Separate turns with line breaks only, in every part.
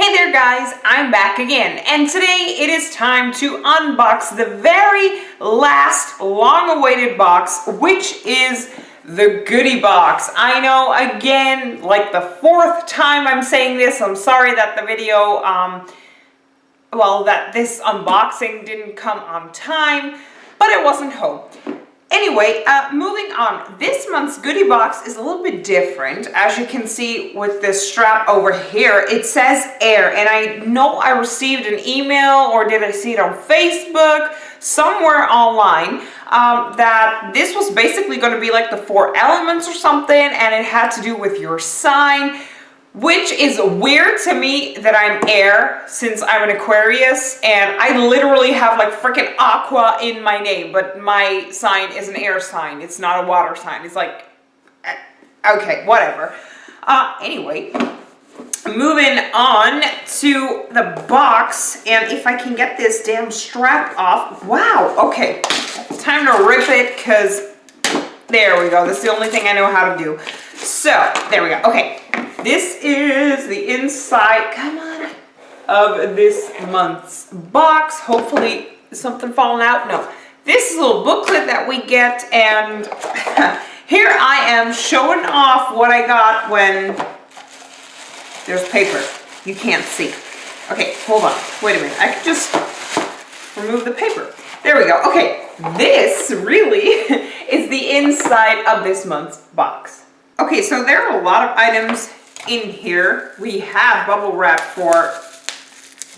Hey there guys, I'm back again, and today it is time to unbox the very last long-awaited box, which is the Goodiebox. I know, again, like the fourth time I'm saying this. I'm sorry that the video, that this unboxing didn't come on time, but it wasn't home. Anyway, moving on, this month's Goodiebox is a little bit different. As you can see with this strap over here, it says air, and I know I received an email, or did I see it on Facebook, somewhere online, that this was basically going to be like the 4 elements or something, and it had to do with your sign. Which is weird to me that I'm air, since I'm an Aquarius and I literally have like freaking aqua in my name, but my sign is an air sign. It's not a water sign. It's like, okay, whatever. Anyway, moving on to the box, and if I can get this damn strap off. Wow, okay, time to rip it, because there we go. That's the only thing I know how to do. So, there we go. Okay. This is the inside, come on, of this month's box. Hopefully something falling out. No, this is a little booklet that we get, and here I am showing off what I got when there's paper. You can't see. Okay, hold on. Wait a minute. I can just remove the paper. There we go. Okay, this really is the inside of this month's box. Okay, so there are a lot of items in here. We have bubble wrap for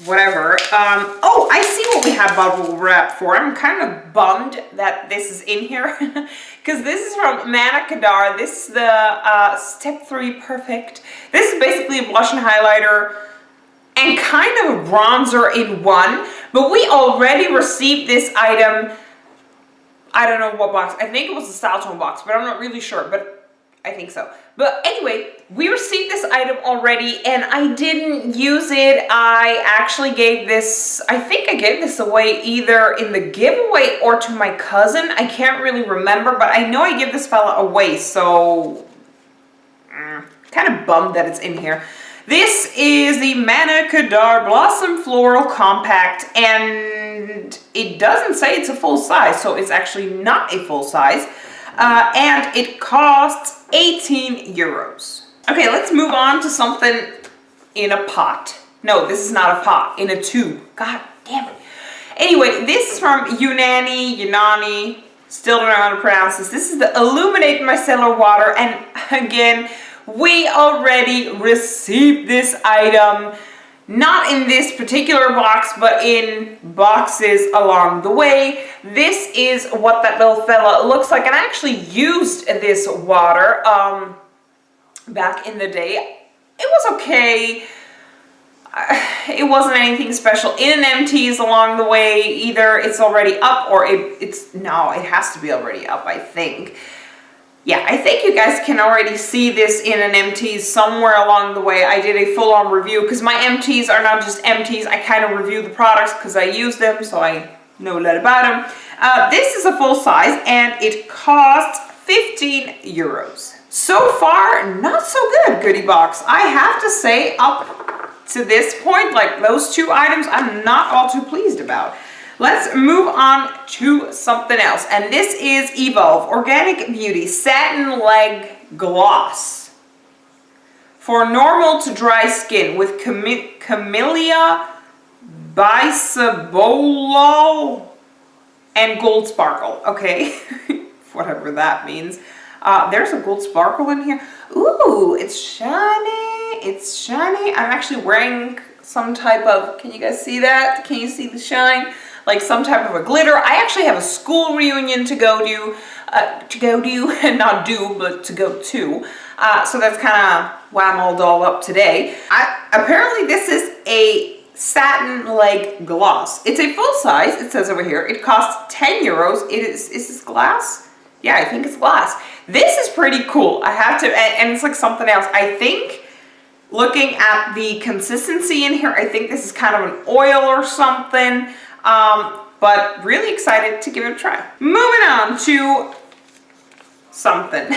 whatever. Oh, I see what we have bubble wrap for. I'm kind of bummed that this is in here because this is from Mana Kadar. This is the Step 3 Perfect. This is basically a blush and highlighter and kind of a bronzer in one, but we already received this item. I don't know what box. I think it was the StyleTone box, but I'm not really sure, but I think so. But anyway, we received this item already, and I didn't use it. I actually gave this, I think I gave this away either in the giveaway or to my cousin. I can't really remember, but I know I give this fella away, so kind of bummed that it's in here. This is the Mana Kadar Blossom Floral Compact, and it doesn't say it's a full size, so it's actually not a full size. And it costs 18 euros. Okay, let's move on to something in a pot. No, this is not a pot, in a tube. God damn it. Anyway, this is from Unani, still don't know how to pronounce this. This is the Illuminate Micellar Water, and again, we already received this item. Not in this particular box, but in boxes along the way. This is what that little fella looks like, and I actually used this water back in the day. It was okay. It wasn't anything special. In an empties along the way, either it's already up or no, it has to be already up, I think. Yeah, I think you guys can already see this in an empties somewhere along the way. I did a full-on review because my empties are not just empties. I kind of review the products because I use them, so I know a lot about them. This is a full size, and it costs 15 euros. So far, not so good, Goodiebox. I have to say, up to this point, like those 2 items, I'm not all too pleased about. Let's move on to something else, and this is Evolve Organic Beauty Satin Leg Gloss for normal to dry skin with Camellia Bisabolol and Gold Sparkle. Okay, whatever that means. There's a gold sparkle in here. Ooh, it's shiny. It's shiny. I'm actually wearing some type of, can you guys see that? Can you see the shine? Like some type of a glitter. I actually have a school reunion to go to, not do, but to go to. So that's kind of why I'm all dolled up today. Apparently this is a satin leg gloss. It's a full size, it says over here. It costs 10 euros. Is this glass? Yeah, I think it's glass. This is pretty cool. I have to, and it's like something else. I think, looking at the consistency in here, I think this is kind of an oil or something. But really excited to give it a try. Moving on to something.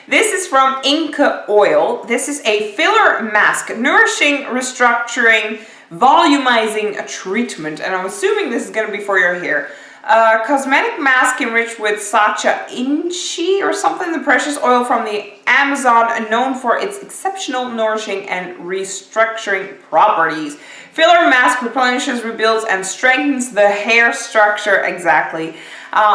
This is from Inca Oil. This is a filler mask, nourishing, restructuring, volumizing treatment. And I'm assuming this is going to be for your hair. Cosmetic mask enriched with Sacha Inchi or something, the precious oil from the Amazon, known for its exceptional nourishing and restructuring properties. Filler mask replenishes, rebuilds, and strengthens the hair structure, exactly,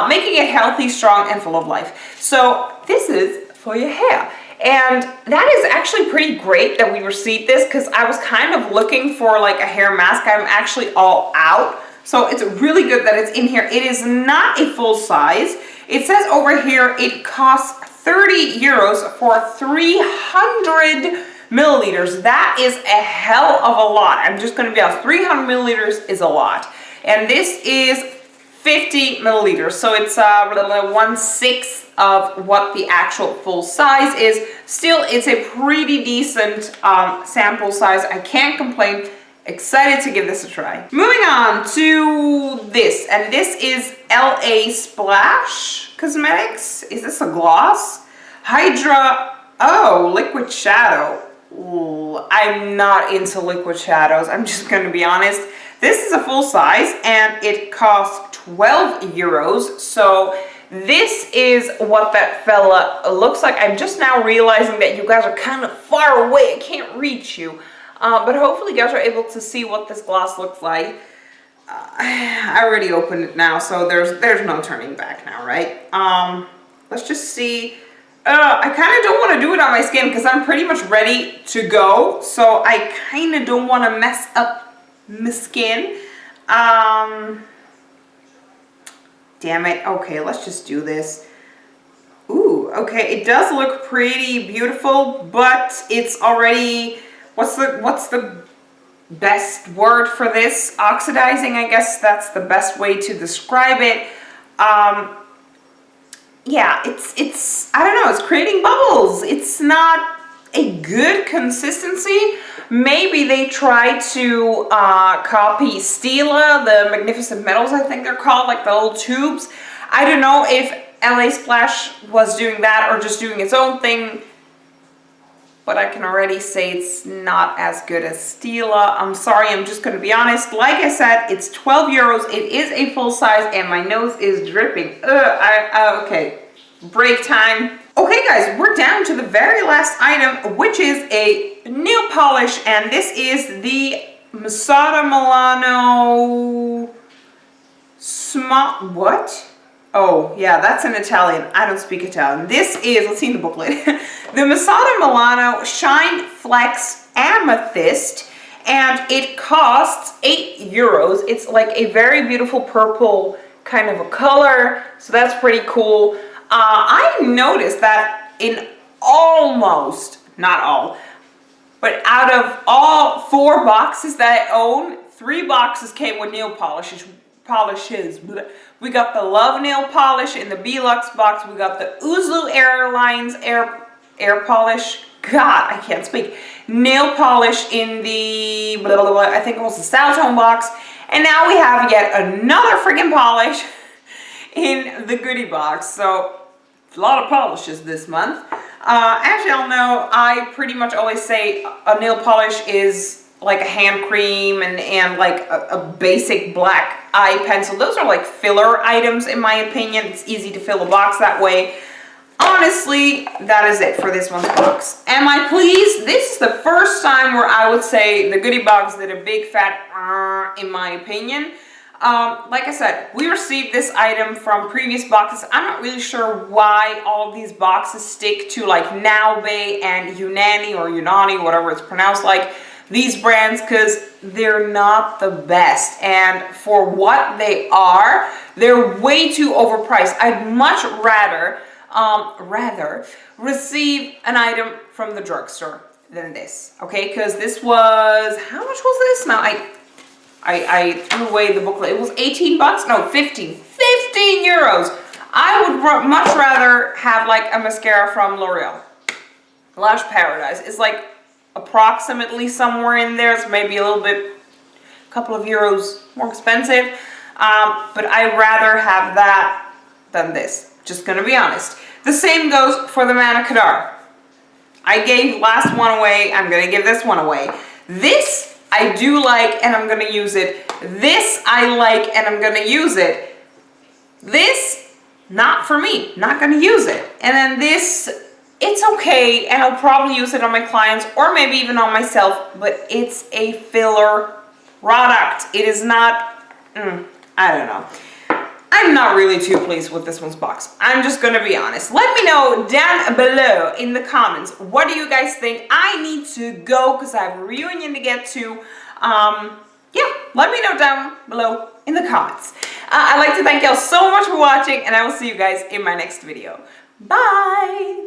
making it healthy, strong, and full of life. So this is for your hair. And that is actually pretty great that we received this, because I was kind of looking for like a hair mask. I'm actually all out. So it's really good that it's in here. It is not a full size. It says over here it costs 30 euros for 300 milliliters. That is a hell of a lot. I'm just going to be honest. 300 milliliters is a lot. And this is 50 milliliters. So it's 1/6 of what the actual full size is. Still, it's a pretty decent sample size. I can't complain. Excited to give this a try. Moving on to this, and this is LA Splash Cosmetics. Is this a gloss? Hydra, oh, liquid shadow. Ooh, I'm not into liquid shadows. I'm just gonna be honest. This is a full size and it costs 12 euros. So this is what that fella looks like. I'm just now realizing that you guys are kind of far away. I can't reach you. But hopefully you guys are able to see what this gloss looks like. I already opened it now, so there's no turning back now, right? Let's just see. I kind of don't want to do it on my skin because I'm pretty much ready to go. So I kind of don't want to mess up my skin. Damn it. Okay, let's just do this. Ooh, okay. It does look pretty beautiful, but it's already... What's the best word for this? Oxidizing, I guess that's the best way to describe it. Yeah, it's I don't know, it's creating bubbles. It's not a good consistency. Maybe they tried to copy Stila, the Magnificent Metals, I think they're called, like the little tubes. I don't know if LA Splash was doing that or just doing its own thing. But I can already say it's not as good as Stila. I'm sorry, I'm just going to be honest. Like I said, it's 12 euros. It is a full size and my nose is dripping. Okay, break time. Okay guys, we're down to the very last item, which is a nail polish. And this is the Masada Milano What? Oh, yeah, that's in Italian. I don't speak Italian. This is, let's see the booklet, the Masada Milano Shine Flex Amethyst, and it costs 8 euros. It's like a very beautiful purple kind of a color, so that's pretty cool. I noticed that in almost, not all, but out of all 4 boxes that I own, 3 boxes came with nail polishes. We got the Love nail polish in the Belux box. We got the Uzu Airlines air polish. God, I can't speak. Nail polish in the I think it was the StyleTone box. And now we have yet another friggin' polish in the Goodiebox. So a lot of polishes this month. As y'all know, I pretty much always say a nail polish is like a hand cream and like a basic black eye pencil. Those are like filler items in my opinion. It's easy to fill a box that way. Honestly, that is it for this month's box. Am I pleased? This is the first time where I would say the Goodiebox did a big fat in my opinion. Like I said, we received this item from previous boxes. I'm not really sure why all of these boxes stick to like Naube and Unani or Unani, whatever it's pronounced like. These brands, because they're not the best, and for what they are, they're way too overpriced. I'd much rather receive an item from the drugstore than this, okay? Because this was, how much was this? Now I threw away the booklet. It was 18 bucks? No, 15 euros. I would much rather have like a mascara from L'Oreal. Lash Paradise is like approximately somewhere in there. It's maybe a little bit, a couple of euros more expensive. But I'd rather have that than this. Just gonna be honest. The same goes for the Manicadar. I gave last one away. I'm going to give this one away. This I do like and I'm going to use it. This I like and I'm going to use it. This, not for me. Not going to use it. And then this, it's okay and I'll probably use it on my clients or maybe even on myself, but it's a filler product. It is not, I don't know. I'm not really too pleased with this one's box. I'm just gonna be honest. Let me know down below in the comments, what do you guys think? I need to go because I have a reunion to get to. Yeah, let me know down below in the comments. I'd like to thank y'all so much for watching and I will see you guys in my next video. Bye!